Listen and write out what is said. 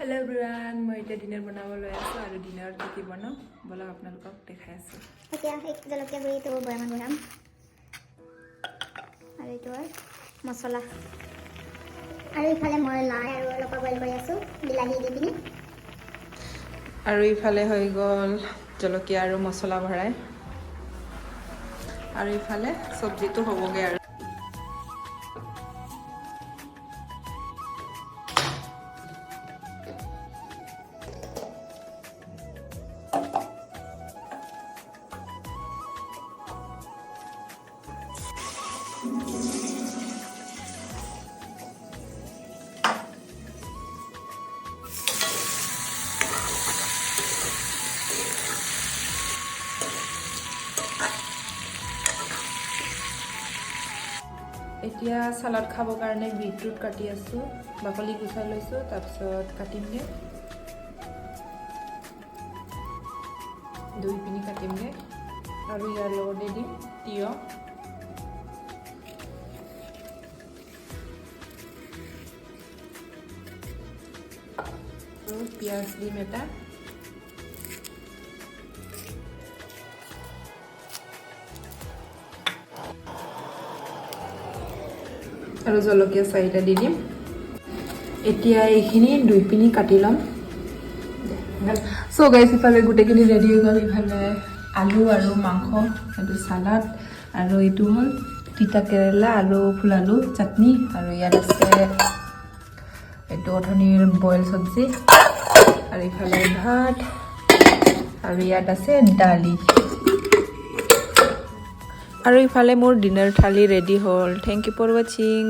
hello everyone मैं इतना dinner बनाবলৈ আছো আৰু ডিনাৰত কি বনাম বলা আপোনালোকক দেখাই আছো এতিয়া এক জলকীয়া গুড়ি তো বয়ামান বনাম আৰু এইটো মছলা আৰু ইফালে মই লাই আৰু অলপ বইল কৰি আছো বিলাহী দি পিনি আৰু ইফালে হৈ গল জলকীয়া আৰু মছলা ভৰাই আৰু ইফালে সবজিটো হ'বগে আৰু এতিয়া সালাড খাব কাৰণে বিটৰুট কাটি আছো বাকলি গুছাই লৈছো তাৰ পিছত কাটিমগে দুই পিনি কাটিমগে আৰু ইয়াৰ লগতে দিম তিয়হ আৰু পিয়াজ দিম এটা আৰু জলকীয়া চাইটা দি দিম এতিয়া এইখিনি দুই পিনি কাটি লম সো গাইস ইফালে গুটেখিনি ৰেডি হৈ গ'ল ইফালে আলু আৰু মাংস আৰু সালাড আৰু এইটো হ'ল তিতা কেৰেলা আৰু ফুল আলু চাটনি আৰু ইয়াত আছে এইটো অথনিৰ বইল সবজি আৰু ইফালে ভাত আৰু ইয়াত আছে দালি আৰু ইফালে মোৰ ডিনাৰ থালি ৰেডি হ'ল থ্যাংক ইউ ফৰ ওয়াচিং